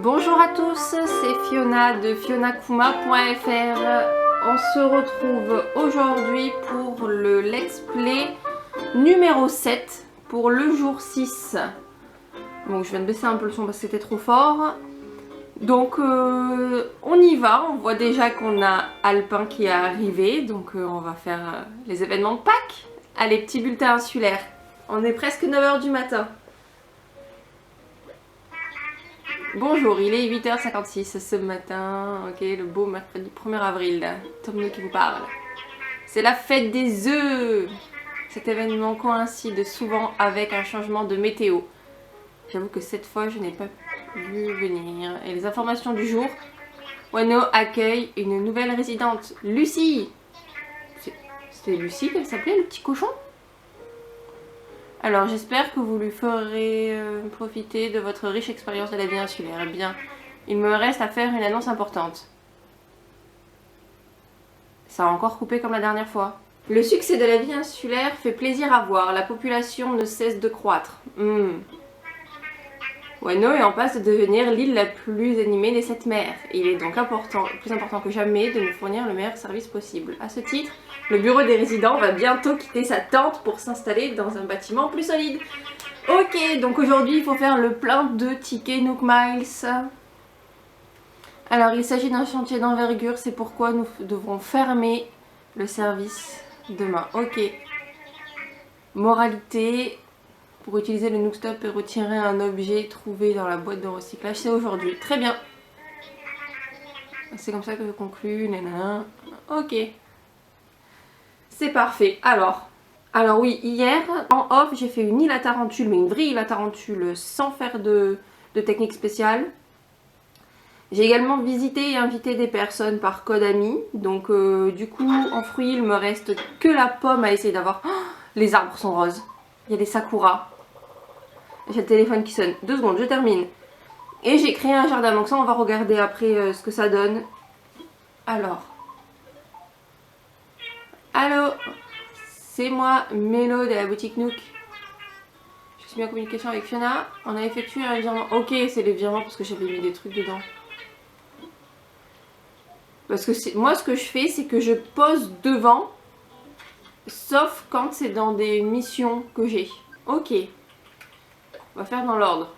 Bonjour à tous, c'est Fiona de fionakuma.fr. On se retrouve aujourd'hui pour le let's play numéro 7 pour le jour 6. Donc je viens de baisser un peu le son parce que c'était trop fort. Donc on y va, on voit déjà qu'on a Alpin qui est arrivé, donc on va faire les événements de Pâques. Allez, petit bulletin insulaire. On est presque 9 h du matin. Bonjour, il est 8h56 ce matin, ok, le beau mercredi 1er avril, Tom qui vous parle. C'est la fête des œufs. Cet événement coïncide souvent avec un changement de météo. J'avoue que cette fois, je n'ai pas vu venir. Et les informations du jour, Wano accueille une nouvelle résidente, Lucie. C'était Lucie qu'elle s'appelait, le petit cochon? Alors j'espère que vous lui ferez profiter de votre riche expérience de la vie insulaire. Eh bien, il me reste à faire une annonce importante. Ça a encore coupé comme la dernière fois. Le succès de la vie insulaire fait plaisir à voir. La population ne cesse de croître. Wano est en passe de devenir l'île la plus animée des 7 mers. Il est donc plus important que jamais de nous fournir le meilleur service possible. À ce titre, le bureau des résidents va bientôt quitter sa tente pour s'installer dans un bâtiment plus solide. Ok, donc aujourd'hui il faut faire le plein de tickets Nook Miles. Alors il s'agit d'un chantier d'envergure, c'est pourquoi nous devrons fermer le service demain. Ok. Moralité, pour utiliser le Nook Stop et retirer un objet trouvé dans la boîte de recyclage, c'est aujourd'hui. Très bien. C'est comme ça que je conclue. Nanana. Ok. C'est parfait. Alors oui, hier, en off, j'ai fait une île à tarentule, mais une vraie île à tarentule sans faire de technique spéciale. J'ai également visité et invité des personnes par code ami. Donc du coup, en fruits, il me reste que la pomme à essayer d'avoir. Oh, les arbres sont roses. Il y a des sakuras. J'ai le téléphone qui sonne. 2 secondes, je termine. Et j'ai créé un jardin. Donc ça, on va regarder après ce que ça donne. Alors. Allô, c'est moi, Mélo de la boutique Nook. Je suis mis en communication avec Fiona. On a effectué un virement. Ok, c'est les virements parce que j'avais mis des trucs dedans. Parce que moi, ce que je fais, c'est que je pose devant. Sauf quand c'est dans des missions que j'ai. Ok. On va faire dans l'ordre.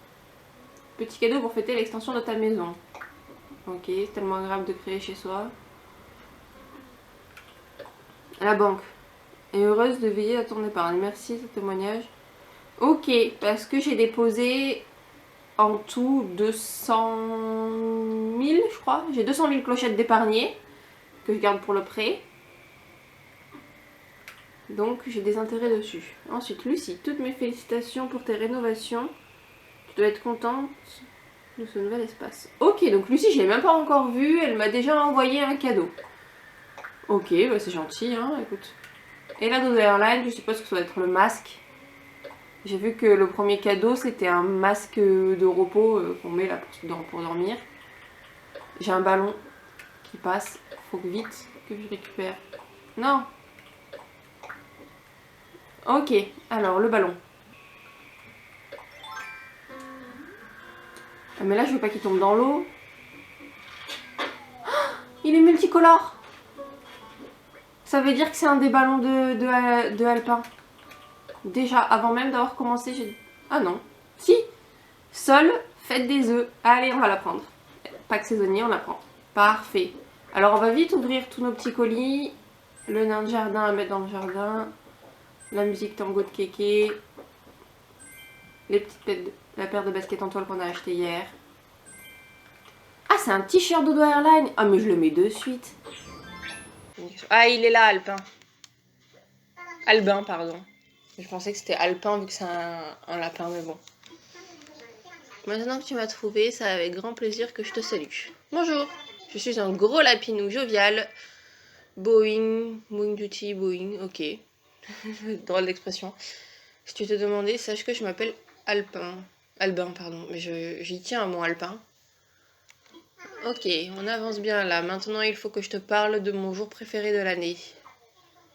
Petit cadeau pour fêter l'extension de ta maison. Ok, c'est tellement agréable de créer chez soi. À la banque. Et heureuse de veiller à ton épargne. Merci de ce témoignage. Ok, parce que j'ai déposé en tout 200 000, je crois. J'ai 200 000 clochettes d'épargnés que je garde pour le prêt. Donc j'ai des intérêts dessus. Ensuite, Lucie, toutes mes félicitations pour tes rénovations. Tu dois être contente de ce nouvel espace. Ok, donc Lucie, je l'ai même pas encore vue. Elle m'a déjà envoyé un cadeau. Ok, bah c'est gentil, hein, écoute. Et la Dodo Airline, je suppose que ça doit être le masque. J'ai vu que le premier cadeau, c'était un masque de repos qu'on met là pour dormir. J'ai un ballon qui passe. Faut que vite que je récupère. Non. Ok, alors le ballon. Ah, mais là, je veux pas qu'il tombe dans l'eau. Oh, il est multicolore. Ça veut dire que c'est un des ballons de Alpin. Déjà, avant même d'avoir commencé, j'ai... Ah non. Si. Sol, faites des œufs. Allez, on va la prendre. Pack saisonnier, on la prend. Parfait. Alors, on va vite ouvrir tous nos petits colis. Le nain de jardin à mettre dans le jardin. La musique tango de Kéké. La paire de baskets en toile qu'on a acheté hier. Ah, c'est un t-shirt Dodo Airline. Ah, mais je le mets de suite. Ah, il est là, Alpin. Albin, pardon. Je pensais que c'était Alpin vu que c'est un lapin, mais bon. Maintenant que tu m'as trouvé, c'est avec grand plaisir que je te salue. Bonjour, je suis un gros lapinou jovial. Boeing, Boeing Duty, Boeing, ok. Drôle d'expression. Si tu te demandais, sache que je m'appelle Albin, pardon, mais j'y tiens à mon Alpin. Ok, on avance bien là. Maintenant, il faut que je te parle de mon jour préféré de l'année.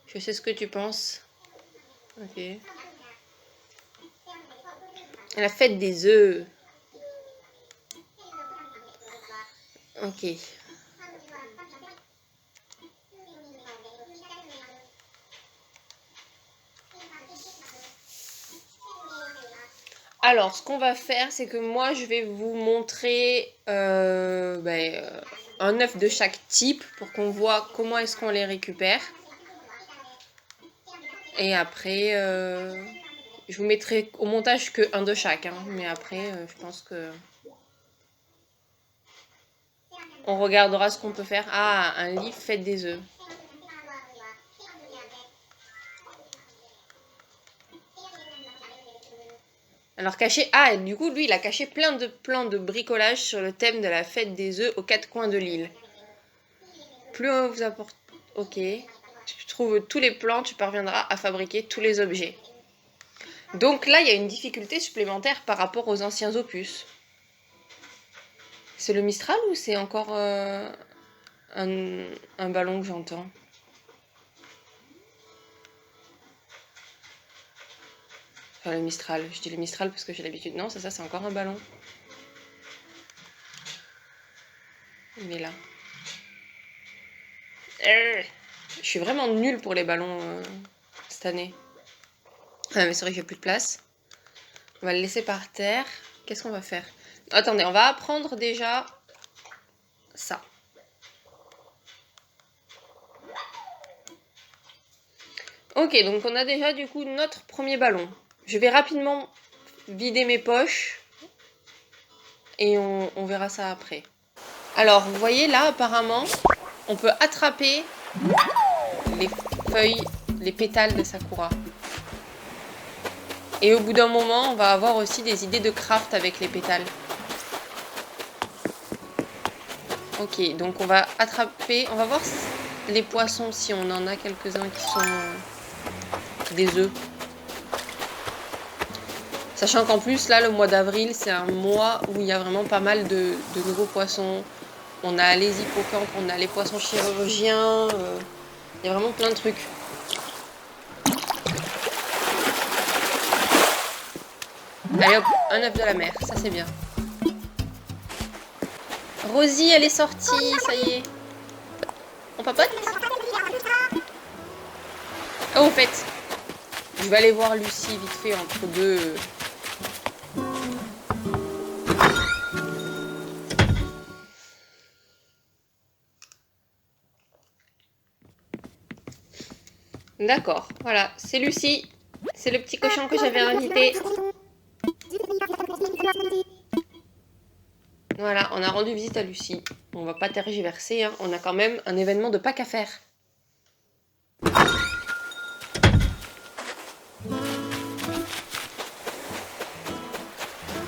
Je sais ce que tu penses. Ok. La fête des œufs. Ok. Alors, ce qu'on va faire, c'est que moi, je vais vous montrer un œuf de chaque type pour qu'on voit comment est-ce qu'on les récupère. Et après, je vous mettrai au montage que un de chaque. Hein, mais après, je pense que... On regardera ce qu'on peut faire. Ah, un livre fait des œufs. Alors caché... Ah, du coup, lui, il a caché plein de plans de bricolage sur le thème de la fête des œufs aux 4 coins de l'île. Plus on vous apporte... Ok. Tu trouves tous les plans, tu parviendras à fabriquer tous les objets. Donc là, il y a une difficulté supplémentaire par rapport aux anciens opus. C'est le Mistral ou c'est encore un ballon que j'entends? Enfin, le Mistral. Je dis le Mistral parce que j'ai l'habitude. Non, ça c'est encore un ballon. Il est là. Je suis vraiment nulle pour les ballons cette année. Ah, mais c'est vrai que j'ai plus de place. On va le laisser par terre. Qu'est-ce qu'on va faire? Attendez, on va apprendre déjà ça. Ok, donc on a déjà du coup notre premier ballon. Je vais rapidement vider mes poches et on verra ça après. Alors, vous voyez là, apparemment, on peut attraper les feuilles, les pétales de Sakura. Et au bout d'un moment, on va avoir aussi des idées de craft avec les pétales. Ok, donc on va attraper, on va voir les poissons si on en a quelques-uns qui sont des œufs. Sachant qu'en plus, là, le mois d'avril, c'est un mois où il y a vraiment pas mal de nouveaux poissons. On a les hippocampes, on a les poissons chirurgiens. Il y a vraiment plein de trucs. Allez hop, un œuf de la mer, ça c'est bien. Rosie, elle est sortie, ça y est. On papote? Oh, au fait, je vais aller voir Lucie vite fait entre deux. D'accord, voilà, c'est Lucie. C'est le petit cochon que j'avais invité. Voilà, on a rendu visite à Lucie. On va pas tergiverser, hein. On a quand même un événement de Pâques à faire.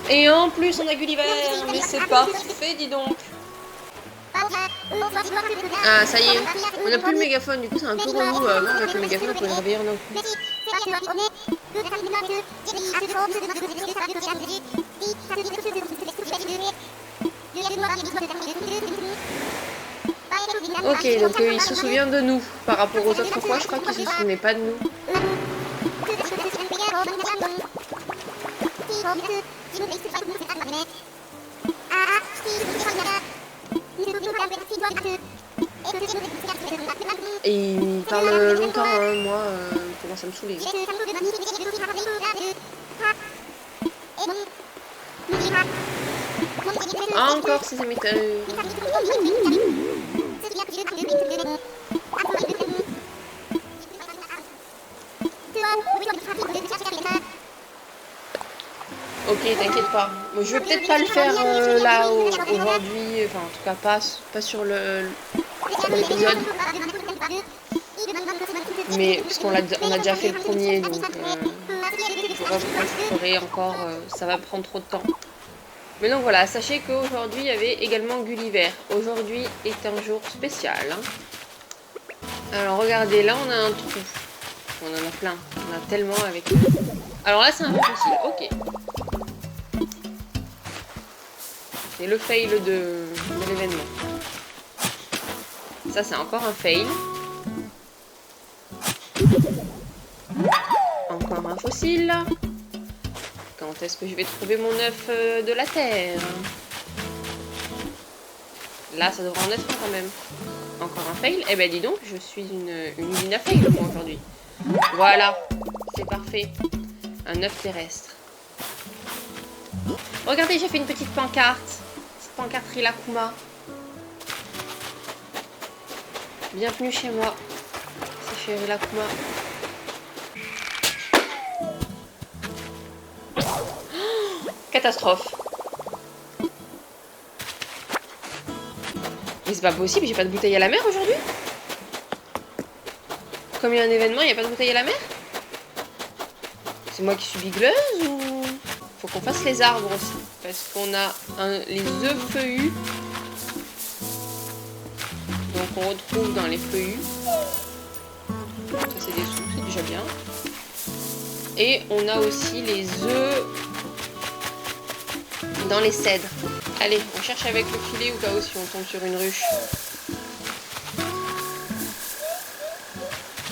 Et en plus, on a Gulliver. Mais c'est parfait, dis donc. Ah, ça y est. On n'a plus le mégaphone, du coup, c'est un peu relou. Avant, avec le mégaphone, on pouvait le réveiller d'un coup. Ok, donc il se souvient de nous. Par rapport aux autres fois, je crois qu'il se souvenait pas de nous. Et il parle longtemps, hein, moi, il commence à me saouler. Ah, encore ces émetteurs. Ok, t'inquiète pas. Bon, je vais peut-être pas le faire là aujourd'hui, enfin en tout cas pas sur l'épisode. Mais parce qu'on a déjà fait le premier, donc je sais pas pourquoi je ferai encore, ça va prendre trop de temps. Mais donc voilà, sachez qu'aujourd'hui il y avait également Gulliver. Aujourd'hui est un jour spécial. Hein. Alors regardez, là on a un trou. On en a plein, on en a tellement avec. Alors là c'est un peu facile, ok. C'est le fail de l'événement. Ça c'est encore un fail. Encore un fossile. Quand est-ce que je vais trouver mon œuf de la terre? Là, ça devrait en être un quand même. Encore un fail. Eh ben dis donc, je suis une usine à fail moi aujourd'hui. Voilà, c'est parfait. Un œuf terrestre. Regardez, j'ai fait une petite pancarte. Petite pancarte Rilakkuma. Bienvenue chez moi. C'est chez Rilakkuma. Catastrophe. Mais c'est pas possible, j'ai pas de bouteille à la mer aujourd'hui. Comme il y a un événement, il n'y a pas de bouteille à la mer. C'est moi qui suis bigleuse ou... Faut qu'on fasse les arbres aussi. Parce qu'on a les œufs feuillus. Donc on retrouve dans les feuillus. Ça c'est des sous, c'est déjà bien. Et on a aussi les œufs dans les cèdres. Allez, on cherche avec le filet au cas où si on tombe sur une ruche.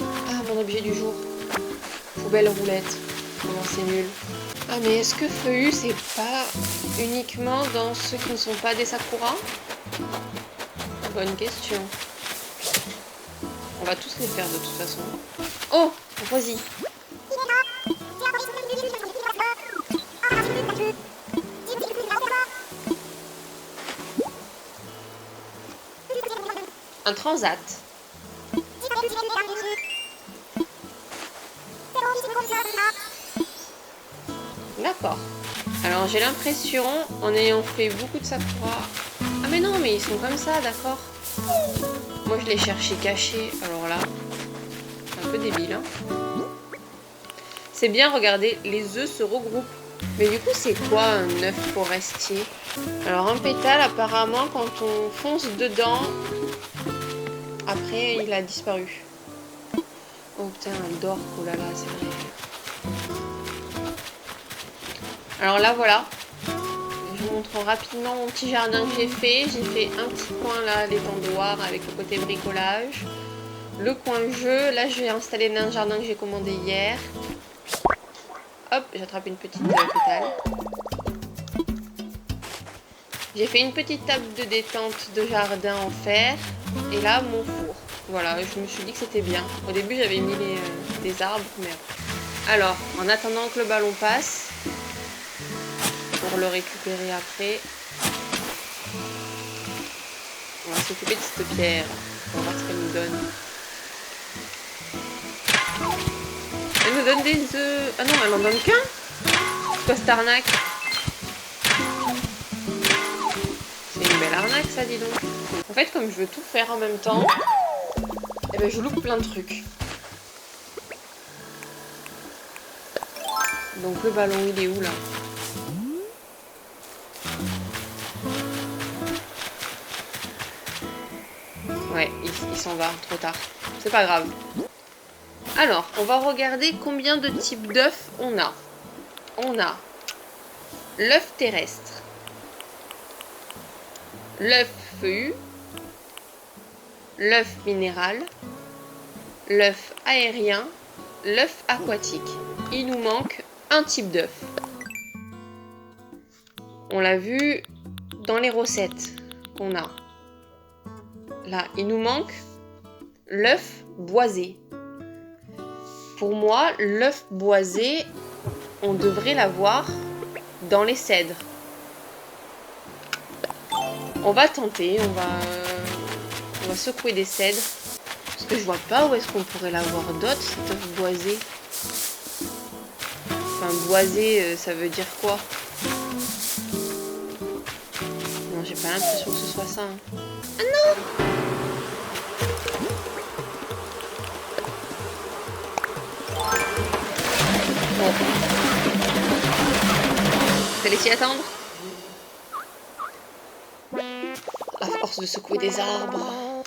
Ah, mon objet du jour. Poubelle roulette. Comment c'est nul. Ah, mais est-ce que feuillu, c'est pas uniquement dans ceux qui ne sont pas des sakura? Bonne question. On va tous les faire de toute façon. Oh, vas-y. Un transat. D'accord. Alors j'ai l'impression, en ayant fait beaucoup de sakura... Ah mais non, mais ils sont comme ça, d'accord. Moi je les cherchais cachés, alors là, c'est un peu débile. Hein. C'est bien, regardez, les œufs se regroupent. Mais du coup, c'est quoi un œuf forestier? Alors un pétale, apparemment, quand on fonce dedans, après il a disparu. Oh putain, elle dort, oh là là, c'est vrai. Alors là, voilà. Je vous montre rapidement mon petit jardin que j'ai fait. J'ai fait un petit coin là, l'étendoir avec le côté bricolage. Le coin jeu. Là, je vais installer un jardin que j'ai commandé hier. Hop, j'attrape une petite pétale. J'ai fait une petite table de détente de jardin en fer. Et là, mon four. Voilà, je me suis dit que c'était bien. Au début, j'avais mis des arbres. Mais... Alors, en attendant que le ballon passe... pour le récupérer après. On va s'occuper de cette pierre. On va voir ce qu'elle nous donne. Elle nous donne des œufs. Ah non, elle en donne qu'un. Quoi cette arnaque? C'est une belle arnaque ça, dis donc. En fait, comme je veux tout faire en même temps, eh ben, je loupe plein de trucs. Donc le ballon, il est où là? Ouais, il s'en va, trop tard. C'est pas grave. Alors, on va regarder combien de types d'œufs on a. On a l'œuf terrestre, l'œuf feuillu, l'œuf minéral, l'œuf aérien, l'œuf aquatique. Il nous manque un type d'œuf. On l'a vu dans les recettes qu'on a. Là, il nous manque l'œuf boisé. Pour moi, l'œuf boisé, on devrait l'avoir dans les cèdres. On va tenter, on va secouer des cèdres. Parce que je vois pas où est-ce qu'on pourrait l'avoir d'autre, cet œuf boisé. Enfin, boisé, ça veut dire quoi? Non, j'ai pas l'impression que ce soit ça. Hein. Ah non! Bon. Fallait s'y attendre. À force de secouer des arbres.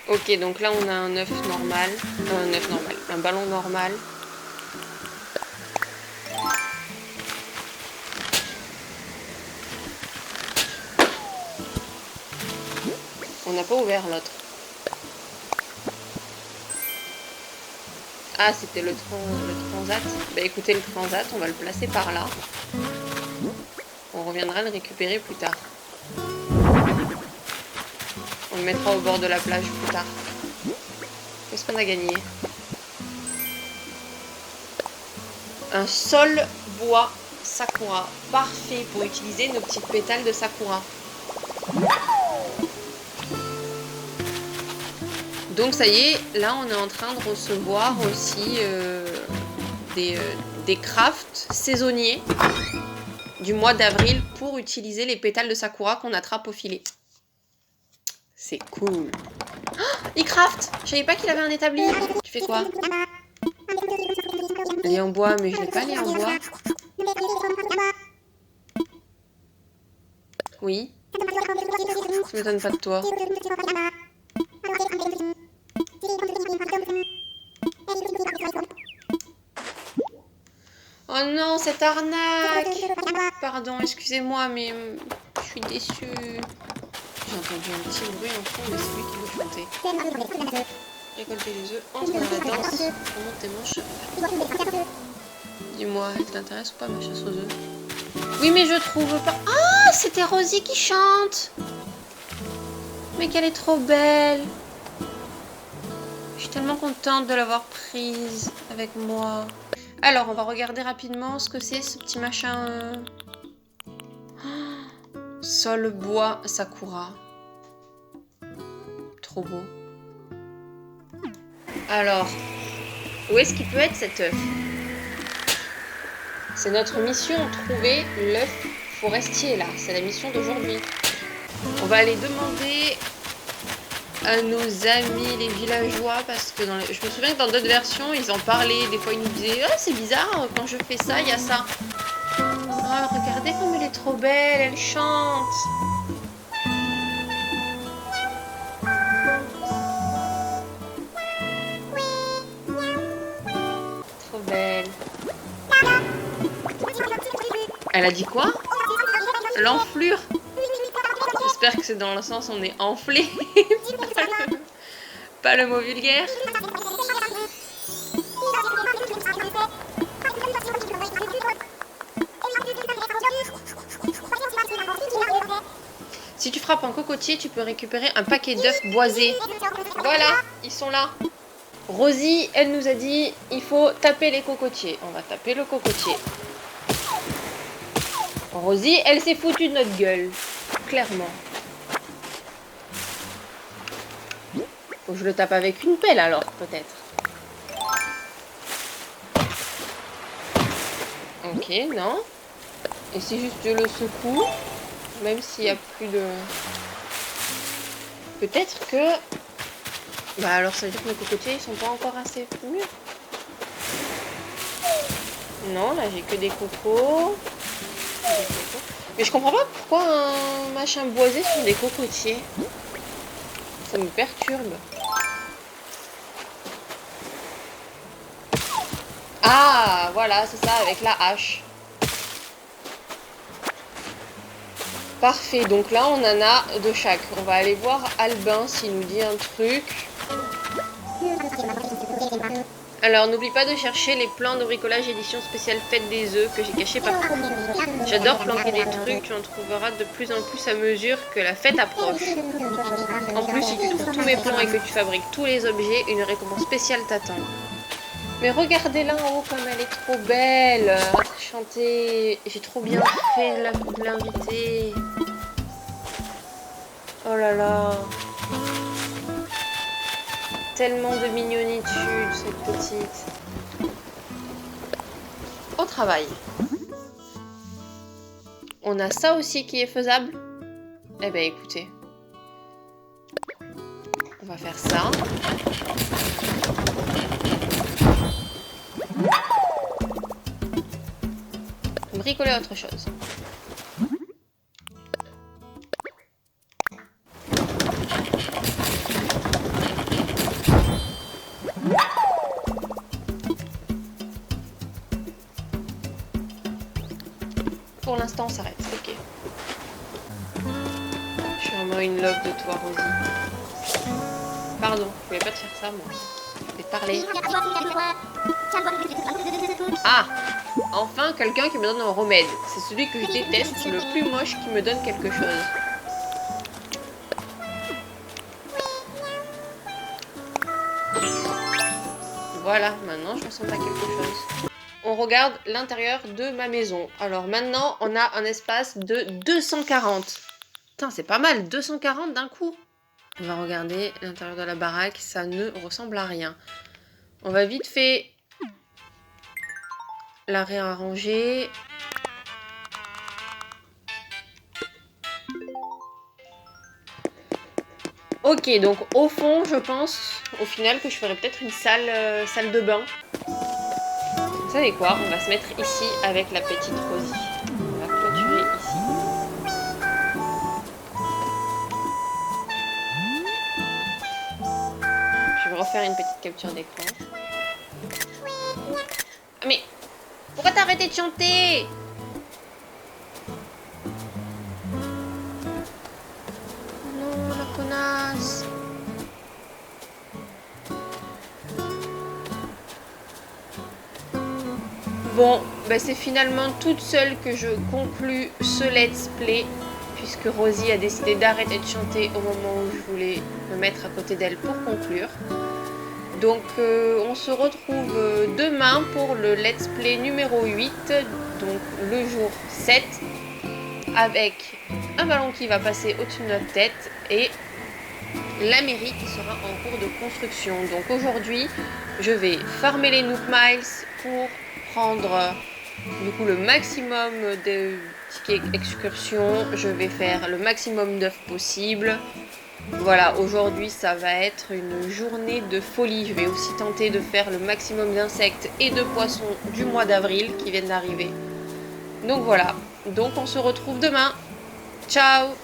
Ok, donc là on a un œuf normal. Un ballon normal. On n'a pas ouvert l'autre. Ah, c'était le transat. Bah écoutez, le transat, on va le placer par là. On reviendra le récupérer plus tard. le mettra au bord de la plage plus tard. Qu'est-ce qu'on a gagné? Un sol bois sakura. Parfait pour utiliser nos petites pétales de sakura. Donc ça y est, là on est en train de recevoir aussi des crafts saisonniers du mois d'avril pour utiliser les pétales de sakura qu'on attrape au filet. C'est cool. Oh, il craft. Je savais pas qu'il avait un établi. Tu fais quoi? Les en bois, mais je l'ai pas les en bois. Oui. Ça m'étonne pas de toi. Oh non, cette arnaque! Pardon, excusez-moi, mais je suis déçue. J'ai entendu un petit bruit en fond, mais c'est lui qui veut chanter. Récolter les œufs, entre dans la danse, remonte tes manches. Dis-moi, elle t'intéresse ou pas ma chasse aux œufs? Oui, mais je trouve pas... Ah, c'était Rosie qui chante! Mais qu'elle est trop belle! Je suis tellement contente de l'avoir prise avec moi. Alors, on va regarder rapidement ce que c'est, ce petit machin... Sol bois sakura. Trop beau. Alors, où est-ce qu'il peut être cet œuf? C'est notre mission, trouver l'œuf forestier là. C'est la mission d'aujourd'hui. On va aller demander à nos amis les villageois parce que je me souviens que dans d'autres versions ils en parlaient. Des fois ils nous disaient oh, c'est bizarre quand je fais ça il y a ça. Oh, regardez comme elle est trop belle, elle chante. Trop belle. Elle a dit quoi? L'enflure. J'espère que c'est dans le sens on est enflé. Pas le mot vulgaire. Si tu frappes un cocotier, tu peux récupérer un paquet d'œufs boisés. Voilà, ils sont là. Rosie, elle nous a dit, il faut taper les cocotiers. On va taper le cocotier. Rosie, elle s'est foutue de notre gueule. Clairement. Faut que je le tape avec une pelle alors, peut-être. Ok, non. Et si juste je le secoue, même s'il n'y a plus de... Peut-être que... Bah alors ça veut dire que mes cocotiers ils sont pas encore assez mûrs. Non, là j'ai que des cocos. Mais je comprends pas pourquoi un machin boisé sur des cocotiers. Ça me perturbe. Ah, voilà, c'est ça, avec la hache. Parfait, donc là on en a de chaque. On va aller voir Albin s'il nous dit un truc. Alors n'oublie pas de chercher les plans de bricolage édition spéciale fête des œufs que j'ai cachés partout. J'adore planquer des trucs, tu en trouveras de plus en plus à mesure que la fête approche. En plus, si tu trouves tous mes plans et que tu fabriques tous les objets, une récompense spéciale t'attend. Mais regardez là en haut comme elle est trop belle. Chanter, j'ai trop bien fait de l'inviter. Oh là là. Tellement de mignonitude cette petite. Au travail. On a ça aussi qui est faisable. Eh ben écoutez. On va faire ça. Bricoler autre chose. Pour l'instant, on s'arrête. Ok. Je suis vraiment une love de toi, Rosie. Pardon, je voulais pas te faire ça, moi. Je vais te parler. Ah! Enfin, quelqu'un qui me donne un remède. C'est celui que je déteste, le plus moche qui me donne quelque chose. Voilà, maintenant je ressemble à quelque chose. On regarde l'intérieur de ma maison. Alors maintenant, on a un espace de 240. Putain, c'est pas mal, 240 d'un coup. On va regarder l'intérieur de la baraque, ça ne ressemble à rien. On va vite fait la réarranger. Ok, donc au fond, je pense au final que je ferai peut-être une salle de bain. Vous savez quoi? On va se mettre ici avec la petite Rosie. On va clôturer ici. Je vais refaire une petite capture d'écran. Ah, mais pourquoi t'as arrêté de chanter? Non, la connasse. Bon, bah c'est finalement toute seule que je conclus ce let's play, puisque Rosie a décidé d'arrêter de chanter au moment où je voulais me mettre à côté d'elle pour conclure. Donc on se retrouve demain pour le let's play numéro 8, donc le jour 7, avec un ballon qui va passer au-dessus de notre tête et la mairie qui sera en cours de construction. Donc aujourd'hui, je vais farmer les Nook Miles pour prendre du coup le maximum de tickets excursion. Je vais faire le maximum d'œufs possible. Voilà, aujourd'hui ça va être une journée de folie. Je vais aussi tenter de faire le maximum d'insectes et de poissons du mois d'avril qui viennent d'arriver. Donc voilà, donc on se retrouve demain. Ciao!